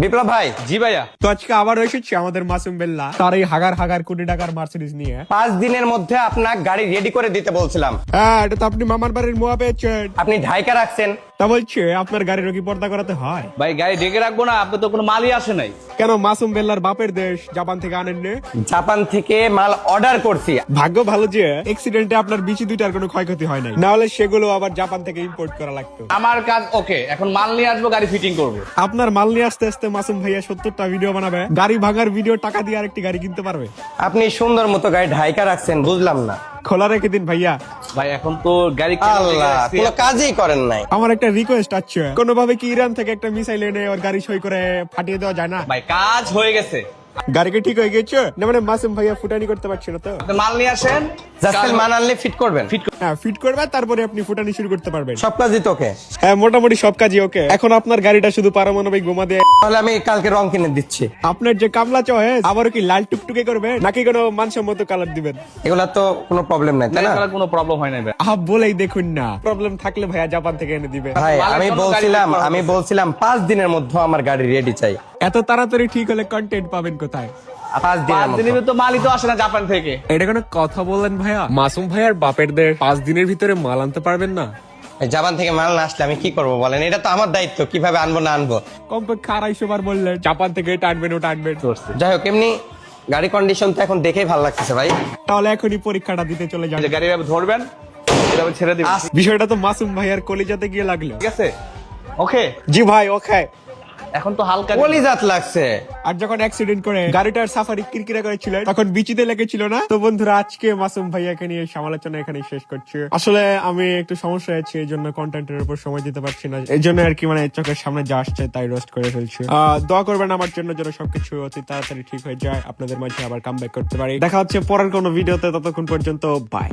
বিপ্লব ভাই। জি ভাইয়া। তো আজকে আবার এসেছি আমাদের মাসুম বেল্লা তার এই হাগার কোটি টাকার মার্সিডিজ নিয়ে। 5 দিনের মধ্যে আপনার গাড়ি রেডি করে দিতে বলছিলাম। হ্যাঁ, এটা তো আপনি মামার বাড়ির মোয়া পেয়েছেন। আপনি ঢাইকা রাখছেন। তা বলছে আপনার গাড়ির কি পর্দা করাতে হয়? ভাই গাড়ি ডেকে রাখবো না, আপনি তো কোনো মালই আসে নাই। কেন মাসুম বেল্লার বাপের দেশ জাপান থেকে আনেন নে? জাপান থেকে মাল অর্ডার করছি। ভাগ্য ভালো যে অ্যাক্সিডেন্টে আপনার বিচি দুইটার কোনো ক্ষয়ক্ষতি হয় নাই, না হলে সেগুলো আবার জাপান থেকে ইম্পোর্ট করা লাগতো। আমার কাজ ওকে, এখন মাল নিয়ে আসবো, গাড়ি ফিটিং করবো। আপনার মাল নিয়ে আসতে আসতে মাসুম ভাইয়া 70টা ভিডিও বানাবে, গাড়ি ভাঙার ভিডিও টাকা দিয়ে আরেকটি গাড়ি কিনতে পারবে। আপনি সুন্দর মতো গাড়ি ঢাইকা রাখছেন, বুঝলাম না। খোলা রেখে দিন ভাইয়া। ভাই এখন তো গাড়ি আল্লাহ, কোনো কাজই করেন নাই। আমার একটা রিকোয়েস্ট আছে, কোনোভাবে কি ইরান থেকে একটা মিসাইল এনে ওর গাড়ি সই করে ফাটিয়ে দেওয়া যায় না? ভাই কাজ হয়ে গেছে, গাড়ি কি ঠিক হয়ে গেছে না? মানে মাসুম ভাইয়া ফুটানি করতে পারছে না তো? আপনি মাল নিয়ে আসেন, জাস্ট মাল আনলে ফিট করবেন। হ্যাঁ, ফিট করবে, তারপরে আপনি ফুটানি শুরু করতে পারবেন। সব কাজই তোকে। হ্যাঁ, মোটামুটি সব কাজই ওকে। এখন আপনার গাড়িটা শুধু পারমাণবিক বোমা দিয়ে। তাহলে আমি কালকে রং কিনে দিচ্ছি। আপনার যে কামলা চয়েস আবারও কি লাল টুকটুকে করবে নাকি কোনো মানসম্মত কালার দিবেন? এগুলা তো কোনো প্রবলেম নাই, তাই না? কোনো প্রবলেম হয় না ভাই। বলেই দেখুন না, প্রবলেম থাকলে ভাইয়া জাপান থেকে এনে দিবে। ভাই মালের আমি জন্য বলছিলাম গাড়ি আমি বলছিলাম 5 দিনের মধ্যে আমার গাড়ি রেডি চাই। এত তাড়াতাড়ি ঠিক হলে কন্টেন্ট পাবেন কোথায়? 5 দিনের 5 দিনের মধ্যে। তো মালই তো আসে না জাপান থেকে। এটা কোনো কথা বললেন ভাইয়া? মাসুম ভাইয়ার বাপের দেশ, 5 দিনের ভিতরে মাল আনতে পারবেন না? জাপান থেকে মাল না আসলে আমি কি করব বলেন? এটা তো আমার দায়িত্ব, কিভাবে আনবো না আনবো। কমপক্ষে 250 বার বললেন জাপান থেকে এটা আনবেন ওটা আনবেন। যাই হোক, এমনি গাড়ি কন্ডিশন তো এখন দেখেই ভালো লাগতেছে ভাই। তাহলে এখনই পরীক্ষাটা দিতে চলে যান। যে গাড়ি এভাবে ধরবেন, এভাবে ছেড়ে দিবেন। বিষয়টা তো মাসুম ভাইয়ার কলিজাতে গিয়ে লাগলো। ঠিক আছে, ওকে। জি ভাই, ওকে। এখন তো হালকা কলিজাত লাগছে। আর যখন অ্যাক্সিডেন্ট করে গাড়িটার সাফারি কিরকিরা করেছিলেন তখন বিচিতে লেগেছিল না? তো বন্ধুরা, আজকে মাসুম ভাইয়াকে নিয়ে সমালোচনা এখানে শেষ করছি। আসলে আমি একটু সমস্যা আছে, এই জন্য কন্টেন্টের উপর সময় দিতে পারছি না, এই জন্য আর কি মানে চোখের সামনে যা আসছে তাই রোস্ট করে ফেলছি। দোয়া করবেন আমার জন্য যেন সবকিছু অতি তাড়াতাড়ি ঠিক হয়ে যায়, আপনাদের মাঝে আবার কামব্যাক করতে পারি। দেখা হচ্ছে পরের কোনো ভিডিওতে, ততক্ষণ পর্যন্ত বাই।